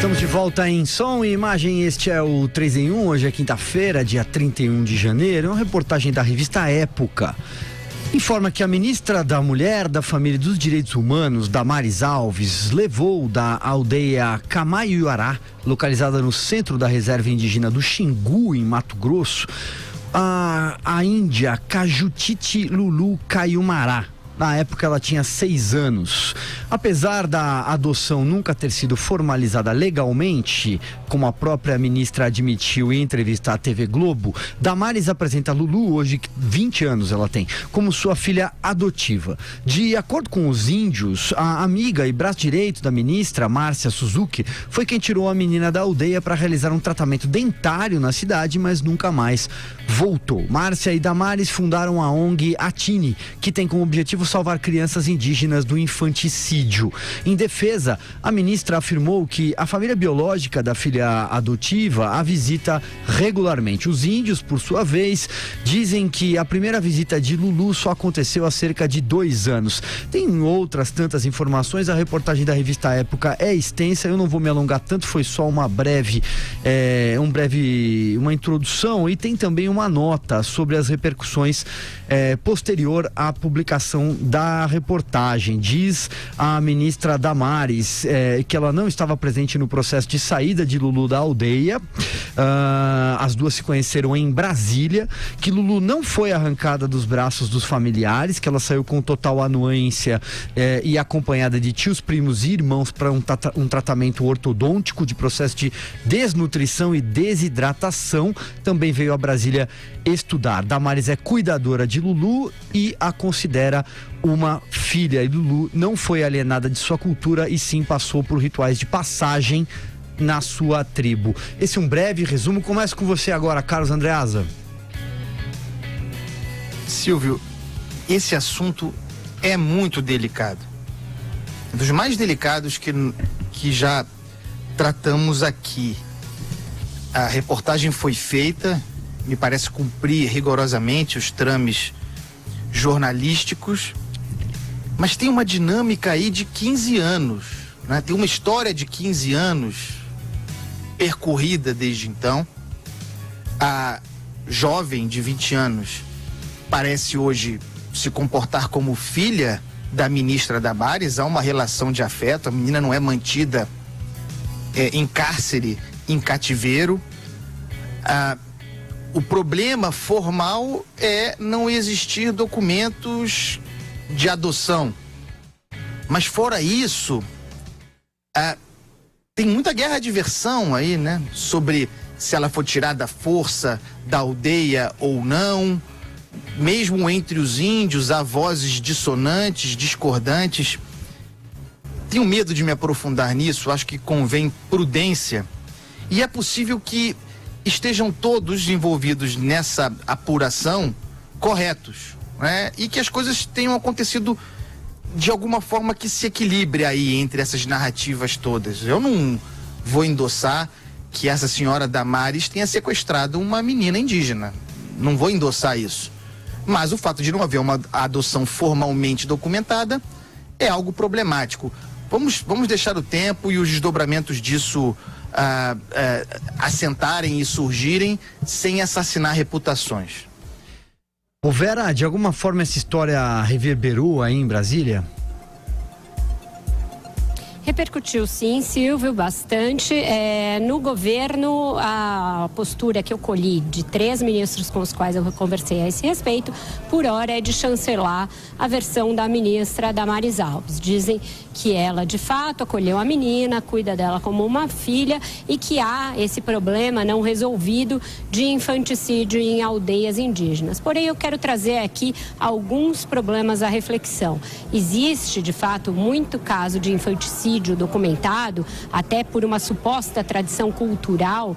Estamos de volta em som e imagem, este é o 3 em 1, hoje é quinta-feira, dia 31 de janeiro, é uma reportagem da revista Época. Informa que a ministra da Mulher, da Família e dos Direitos Humanos, Damares Alves, levou da aldeia Camaiuará, localizada no centro da reserva indígena do Xingu, em Mato Grosso, a índia Cajutiti Lulu Caiumará. Na época ela tinha 6 anos. Apesar da adoção nunca ter sido formalizada legalmente, como a própria ministra admitiu em entrevista à TV Globo, Damares apresenta Lulu, hoje 20 anos ela tem, como sua filha adotiva. De acordo com os índios, a amiga e braço direito da ministra, Márcia Suzuki, foi quem tirou a menina da aldeia para realizar um tratamento dentário na cidade, mas nunca mais voltou. Márcia e Damares fundaram a ONG Atini, que tem como objetivo salvar crianças indígenas do infanticídio. Em defesa, a ministra afirmou que a família biológica da filha adotiva a visita regularmente. Os índios, por sua vez, dizem que a primeira visita de Lulu só aconteceu há cerca de 2 anos. Tem outras tantas informações, a reportagem da revista Época é extensa, eu não vou me alongar tanto, foi só uma introdução, e tem também uma nota sobre as repercussões posterior à publicação da reportagem. Diz a ministra Damares que ela não estava presente no processo de saída de Lulu da aldeia. As duas se conheceram em Brasília, que Lulu não foi arrancada dos braços dos familiares, que ela saiu com total anuência e acompanhada de tios, primos e irmãos para um tratamento ortodôntico de processo de desnutrição e desidratação. Também veio a Brasília estudar. Damares é cuidadora de Lulu e a considera uma filha, e Lulu não foi alienada de sua cultura e sim passou por rituais de passagem na sua tribo. Esse é um breve resumo. Começo com você agora, Carlos Andreasa. Silvio, esse assunto é muito delicado. Dos mais delicados que já tratamos aqui. A reportagem foi feita, me parece cumprir rigorosamente os trâmites jornalísticos, mas tem uma dinâmica aí de 15 anos, né? Tem uma história de 15 anos percorrida desde então. A jovem de 20 anos parece hoje se comportar como filha da ministra Damares. Há uma relação de afeto, a menina não é mantida em cárcere, em cativeiro. O problema formal é não existir documentos de adoção. Mas fora isso, tem muita guerra de versão aí, né? Sobre se ela for tirada à força da aldeia ou não. Mesmo entre os índios há vozes dissonantes, discordantes. Tenho medo de me aprofundar nisso, acho que convém prudência. E é possível que estejam todos envolvidos nessa apuração corretos, né? E que as coisas tenham acontecido de alguma forma que se equilibre aí entre essas narrativas todas. Eu não vou endossar que essa senhora Damares tenha sequestrado uma menina indígena. Não vou endossar isso. Mas o fato de não haver uma adoção formalmente documentada é algo problemático. Vamos deixar o tempo e os desdobramentos disso assentarem e surgirem sem assassinar reputações. Ô Vera, de alguma forma essa história reverberou aí em Brasília? Repercutiu sim, Silvio, bastante. No governo, a postura que eu colhi de 3 ministros com os quais eu conversei a esse respeito, por hora, é de chancelar a versão da ministra Damares Alves. Dizem que ela, de fato, acolheu a menina, cuida dela como uma filha e que há esse problema não resolvido de infanticídio em aldeias indígenas. Porém, eu quero trazer aqui alguns problemas à reflexão. Existe, de fato, muito caso de infanticídio documentado, até por uma suposta tradição cultural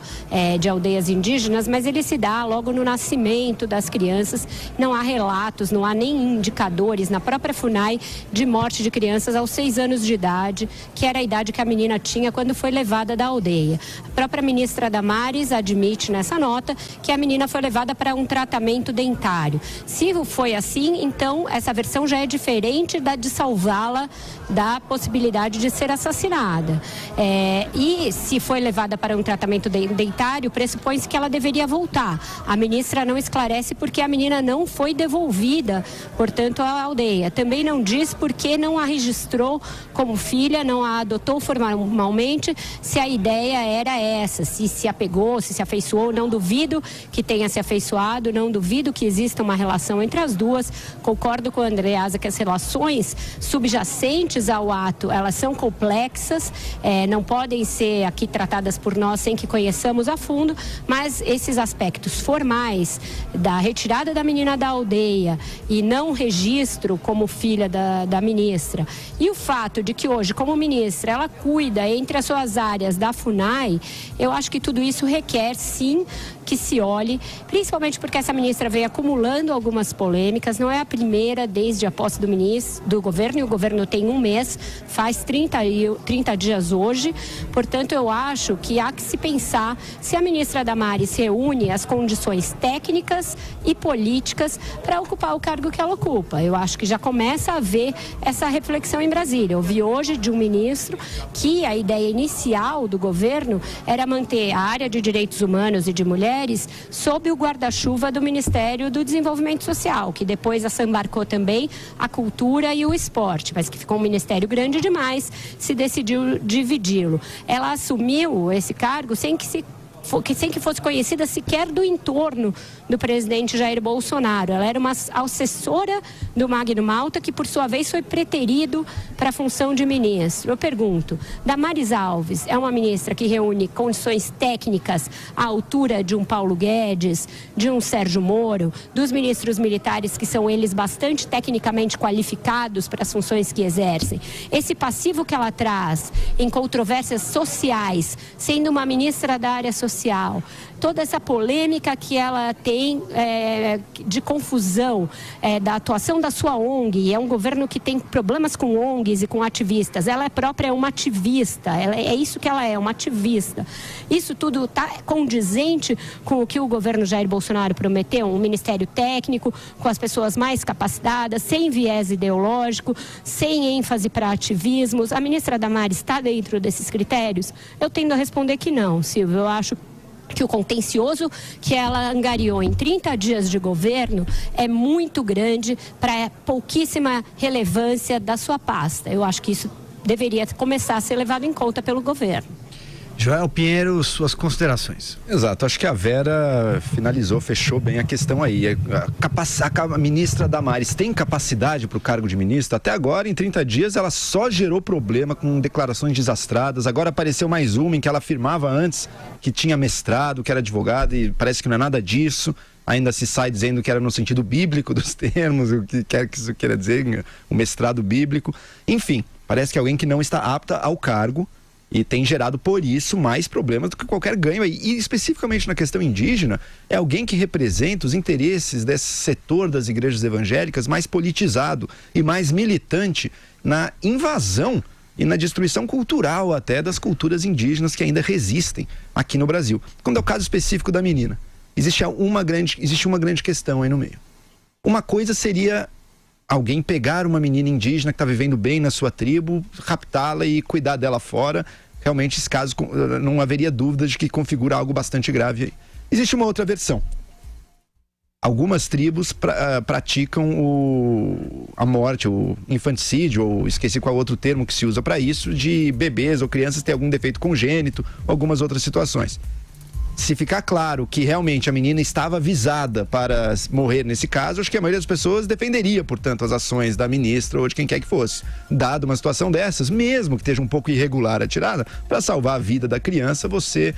de aldeias indígenas, mas ele se dá logo no nascimento das crianças. Não há relatos, não há nem indicadores na própria FUNAI de morte de crianças aos 6 anos de idade, que era a idade que a menina tinha quando foi levada da aldeia. A própria ministra Damares admite nessa nota que a menina foi levada para um tratamento dentário. Se foi assim, então essa versão já é diferente da de salvá-la da possibilidade de ser ser assassinada. E se foi levada para um tratamento dentário, pressupõe-se que ela deveria voltar. A ministra não esclarece porque a menina não foi devolvida, portanto, à aldeia. Também não diz porque não a registrou como filha, não a adotou formalmente, se a ideia era essa, se apegou, se afeiçoou. Não duvido que tenha se afeiçoado, não duvido que exista uma relação entre as duas. Concordo com a Andreasa que as relações subjacentes ao ato, elas são complexas, não podem ser aqui tratadas por nós sem que conheçamos a fundo, mas esses aspectos formais da retirada da menina da aldeia e não registro como filha da ministra, e o fato de que hoje, como ministra, ela cuida entre as suas áreas da FUNAI, eu acho que tudo isso requer sim que se olhe, principalmente porque essa ministra vem acumulando algumas polêmicas, não é a primeira desde a posse do governo, e o governo tem um mês, faz 30 dias hoje, portanto eu acho que há que se pensar se a ministra Damares reúne as condições técnicas e políticas para ocupar o cargo que ela ocupa. Eu acho que já começa a haver essa reflexão em Brasília. Eu vi hoje de um ministro que a ideia inicial do governo era manter a área de direitos humanos e de mulheres sob o guarda-chuva do Ministério do Desenvolvimento Social, que depois assambarcou também a cultura e o esporte, mas que ficou um ministério grande demais, se decidiu dividi-lo. Ela assumiu esse cargo sem que fosse conhecida sequer do entorno do presidente Jair Bolsonaro. Ela era uma assessora do Magno Malta, que por sua vez foi preterido para a função de ministro. Eu pergunto, Damares Alves é uma ministra que reúne condições técnicas à altura de um Paulo Guedes, de um Sérgio Moro, dos ministros militares que são eles bastante tecnicamente qualificados para as funções que exercem? Esse passivo que ela traz em controvérsias sociais, sendo uma ministra da área social, toda essa polêmica que ela tem de confusão da atuação da sua ONG, é um governo que tem problemas com ONGs e com ativistas, ela própria é uma ativista, é isso que ela é, uma ativista. Isso tudo está condizente com o que o governo Jair Bolsonaro prometeu, um ministério técnico, com as pessoas mais capacitadas, sem viés ideológico, sem ênfase para ativismos. A ministra Damares está dentro desses critérios? Eu tendo a responder que não, Silvio. Eu acho que o contencioso que ela angariou em 30 dias de governo é muito grande para pouquíssima relevância da sua pasta. Eu acho que isso deveria começar a ser levado em conta pelo governo. Joel Pinheiro, suas considerações. Acho que a Vera fechou bem a questão aí. A ministra Damares tem capacidade para o cargo de ministra? Até agora, em 30 dias, ela só gerou problema com declarações desastradas. Agora apareceu mais uma em que ela afirmava antes que tinha mestrado, que era advogada, e parece que não é nada disso. Ainda se sai dizendo que era no sentido bíblico dos termos, o que quer que isso queira dizer, o mestrado bíblico. Enfim, parece que é alguém que não está apta ao cargo, e tem gerado, por isso, mais problemas do que qualquer ganho aí. E especificamente na questão indígena, é alguém que representa os interesses desse setor das igrejas evangélicas mais politizado e mais militante na invasão e na destruição cultural até das culturas indígenas que ainda resistem aqui no Brasil. Quando é o caso específico da menina, existe uma grande questão aí no meio. Uma coisa seria alguém pegar uma menina indígena que está vivendo bem na sua tribo, raptá-la e cuidar dela fora. Realmente, esse caso, não haveria dúvida de que configura algo bastante grave aí. Existe uma outra versão. Algumas tribos praticam a morte, o infanticídio, ou esqueci qual outro termo que se usa para isso, de bebês ou crianças que têm algum defeito congênito, ou algumas outras situações. Se ficar claro que realmente a menina estava avisada para morrer nesse caso, acho que a maioria das pessoas defenderia, portanto, as ações da ministra ou de quem quer que fosse. Dado uma situação dessas, mesmo que esteja um pouco irregular a tirada, para salvar a vida da criança, você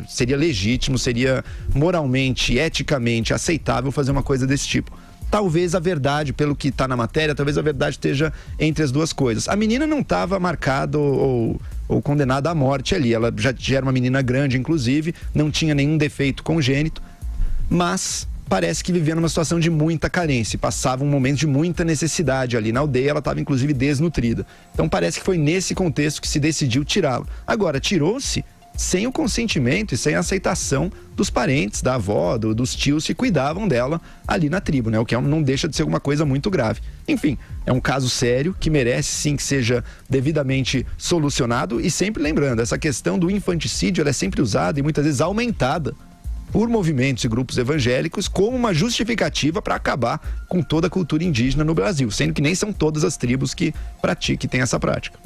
seria legítimo, seria moralmente, eticamente aceitável fazer uma coisa desse tipo. Talvez a verdade, pelo que está na matéria, talvez a verdade esteja entre as duas coisas. A menina não estava marcada ou condenada à morte ali. Ela já era uma menina grande, inclusive, não tinha nenhum defeito congênito, mas parece que vivia numa situação de muita carência, passava um momento de muita necessidade ali na aldeia, ela estava inclusive desnutrida. Então parece que foi nesse contexto que se decidiu tirá-la. Agora, tirou-se sem o consentimento e sem a aceitação dos parentes, da avó, dos tios que cuidavam dela ali na tribo, né? O que não deixa de ser uma coisa muito grave. Enfim, é um caso sério que merece sim que seja devidamente solucionado, e sempre lembrando, essa questão do infanticídio, ela é sempre usada e muitas vezes aumentada por movimentos e grupos evangélicos como uma justificativa para acabar com toda a cultura indígena no Brasil, sendo que nem são todas as tribos que têm essa prática.